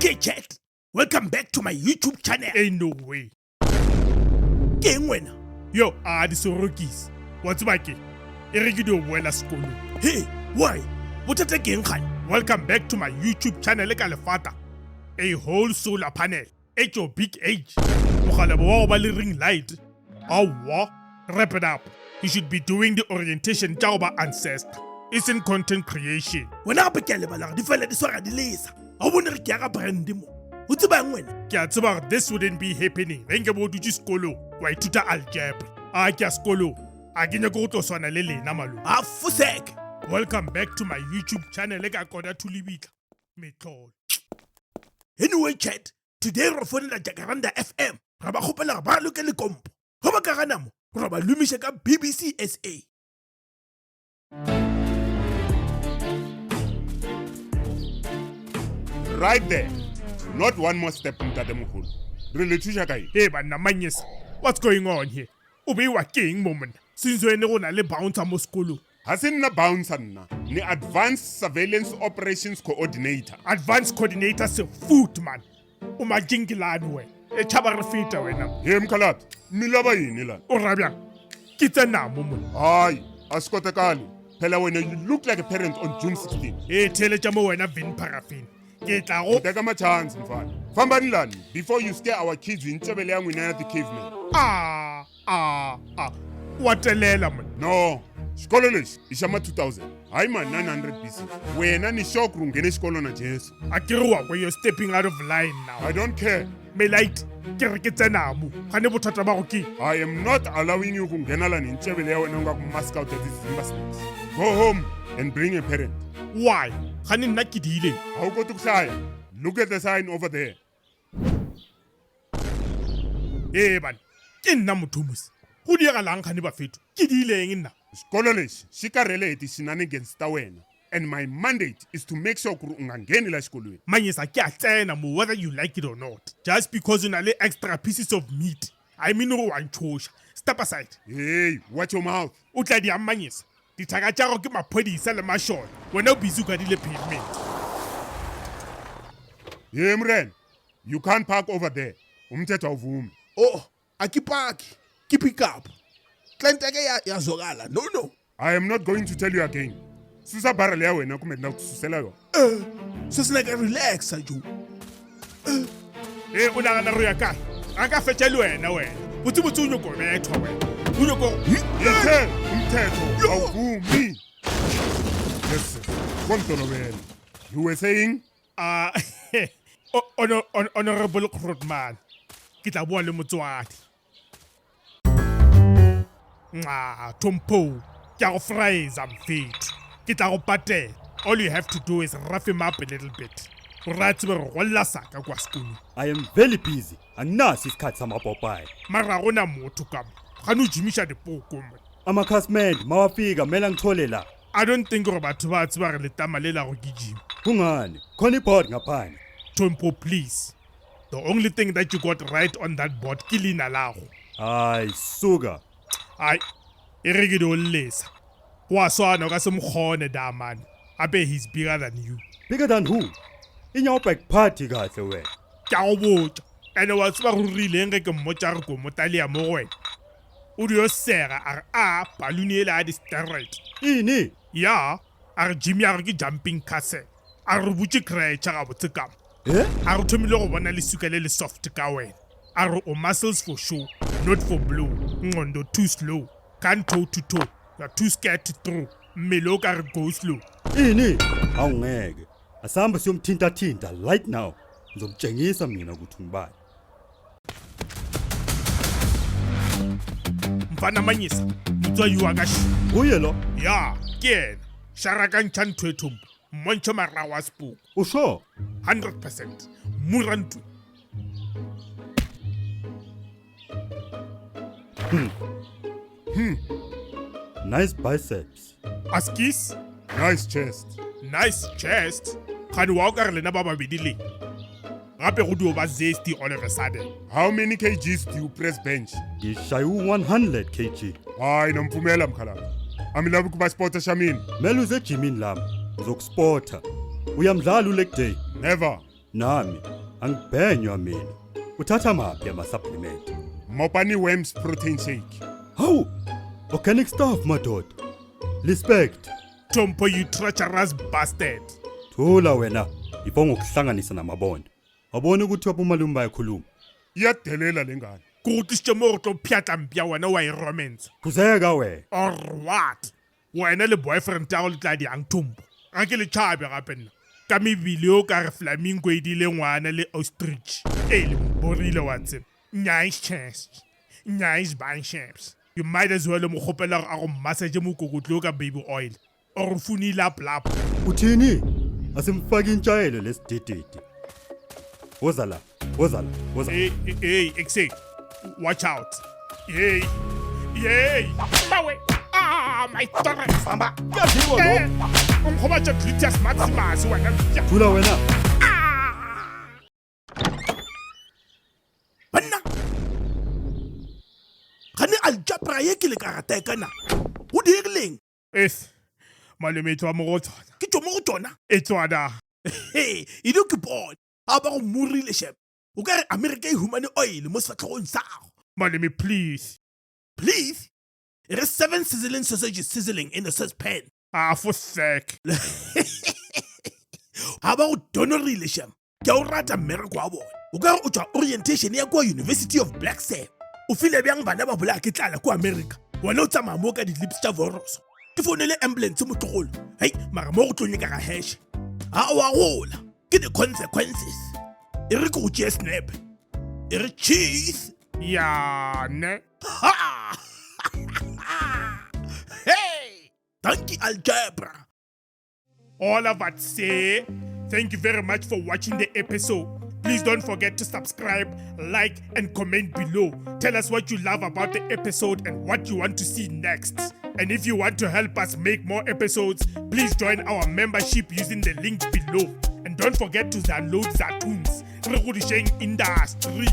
Okay, chat. Welcome back to my YouTube channel. Ain't no way. Ke eng wena? Yo, di sorokisi. What's baki? Irigido wela skolo. Hey, why? Bothata ke eng khane? Welcome back to my YouTube channel ka lefata. A whole solar panel at your big age. Mogala wa ba le ring light. Awa, wrap it up. You should be doing the orientation tsa ba ancestor. It's in content creation. Wena gape ke a lebala di fela di swara di lesa. Ha o bone re ke ya ka brand mo. O tseba eng wena? Ke a tseba gore this wouldn't be happening. Renge bo dutse sekolo wa ithuta algebra. Ke a sekolo. A ke nyako go tlo swana le lena malo. Fusek. Welcome back to my YouTube channel ka koda tulibika. Metlolo. Anyway, chat. Today re fonela Jacaranda FM. Ra ba khopela ba loke le kompo. Ho ba ka gana mo. Ra ba lumisha ka BBC SA. Right there. Not one more step, Mtate Moholo. Really, Tushaka. Hey, banna manyesa. What's going on here? Ube wa king moment. Since when go na le bouncer mo skolo. Hasin na bouncer na. Ni Advanced Surveillance Operations Coordinator. Advanced coordinator se foot man. Uma jingilani we. E chaba re fita wena. Hey, Mkalat. Milaba yini la. O rabya. Kitse na mo mo. Ay, askotekali. Phela wena, you look like a parent on June 16. Hey, tele jamo wena vin paraffin. Ke tla go Take my chance, mfana. Fambani lani before you scare our kids in Ntebele ya ngwina the caveman. Watelela man. No. Xikolo lexi i xa ma 2000. Hayi ma 900 BC. Wena ni shock rungene xikolo na Jesu. Akiriwa when you're stepping out of line now. I don't care. Me light. Ke re ke tsena mo. Gane bothata ba go ke. I am not allowing you to ngena lani Ntebele ya wena nga ku mask out these Zimba snakes. Go home and bring a parent. Why? Gane nna ke dile. How go to Kusaya? Look at the sign over there. Man. Ke nna mothomusi. Go diagalang gane ba fetu. Ke dileng nna. Xikolo lexi xi karhele hi ti-shenanigans ta wena. And my mandate is to make sure ku ri u nga ngheni la xikolweni. Manyesa ke a tsena mo whether you like it or not. Just because una le extra pieces of meat. I mean go wan chosha. Step aside. Hey, watch your mouth. O tla di amanyesa. Dithaka tsa go ke maphodisa le mashole. Wena o busy ka dile pavement. Hey, Mren, you can't park over there. Umthetho awuvumi. Oh, akipaki. Keep it up. Client yake yazokala. No. I am not going to tell you again. Susa barrel ya wena kumbe ndina kususela yona. Sesinaka relax aju. O nagana re ya kae? A ka fetša le wena wena. Botse o nyoko betho wena. O nyoko Ithe umthetho awuvumi. Yes, kontolobela. You were saying? Honorable Grootman. Ke tla bua le motswadi. Tompo. Ke a go fraiza mfethu. Ke tla go patela. All you have to do is rough him up a little bit. Right be re golla saka kwa sekolo. I am very busy. Anginasi isikhathi samapopayi. Mara gona motho ka mo. Gane o jimisha dipoko mo. Amakhasimende mawafika mela ngithole la. I don't think gore batho ba tseba re letama le la go gijima. Kungani? Khona iboard ngaphandle. Tompo, please. The only thing that you got right on that board ke lina lago. Hayi suka. Ai, irigide o lesa. Wa swana ka se mkhone da man. Abe he's bigger than you. Bigger than who? Inyawo back party kahle wena. Ke a go botsa. Ene wa tseba go rileng ke mmotsa re go motalia mo wena. O dio sera balloon e la di steroid. Ini? Ya, Jimmy a re ke jumping castle. A re butse creature ga botse kam. A re thomile go bona le suka le soft ka wena. A re o muscles for show, not for blow. Ngondo too slow. Can't toe to toe. You're too scared to throw. Mmele o ka re go slow. Ini? Awungeke. Asamba siyomthinta right now. Ngizokutshengisa mina ukuthi ngibani. Mfana manyisa. Mtswa yu akashi. Uye lo? Ya, ke yena. Sharaka ntshantho ethombo. Montsho mara wa spook. Usho? 100%. Murantu. Nice biceps. Askis? Nice chest. Nice chest. Khani wa o ka re lena ba babedi le. Gape go dio ba zesty all of a sudden. How many kgs do you press bench? Ngishayu 100 kg. Hayi nomphumela mkhalala. Amilabi kuba sporta shamini. Mele uze gymini lami. Uzokusporta. Uyamdlala uleg day. Never. Nami angibhenywa mina. Uthatha maphi ama-supplement? Mopani Worms protein shake. Hawu, organic stuff madoda. Respect. Tompo, you treacherous bastard. Thula wena, ibonga ukuhlanganisa namabondo. Wabona ukuthi wabumalume bayakhuluma. Iyadelela lengane. Kuthi sitshemo tlo phyata mpya wena wa romance. Khuzeka wena. Or what? Wena le boyfriend tao le tla di ang Tompo. Ga ke le chabe gape nna. Ka mebile o ka re flamingo e dile ngwana le ostrich. Le borile wa tsena. Nice chance. Nice biceps. You might as well mo khopela a go massage mo kokotlo ka baby oil. Or funi lap. Uthini? Asimfaki intshayelo lesidididi. Woza la. Hey, exit. Watch out. Yay. Bawe. My stomach. Samba. Yaziwa lo. Umkhoba gluteus maximus wena. Thula wena. Banna. Gane aljabra ye ke le karata e kana. O dirileng? Malome twa mo go tsona. Ke tšo mo go tsona. E tswana. Hey, e le ke bona. A ba go morile shep. O ka re America e humane oil mo sefatlhogong sa go. Malome, please. Please. It is 7 sizzling sausages sizzling in a saucepan. For sec. Ha ba go donorile shep. Ke o rata mmereko wa bona. O ka re o tswa orientation ya kwa University of Black Sam. O file bjang bana ba bola ke tlala kwa America. Wena o tsamaya mo ka di-lips tša voroso. Ke founele ambulance mo tlogolo. Hei, mara mo go tlo nyeka ga hash. Ha wa gola. Ke the consequences. E re ke go tšea snap. E re cheese. Ya ne. Ha! Hey! Thank you, Algebra. All of us say thank you very much for watching the episode. Please don't forget to subscribe, like, and comment below. Tell us what you love about the episode and what you want to see next. And if you want to help us make more episodes, please join our membership using the link below. And don't forget to download Zatoons, Regodisheng Industry.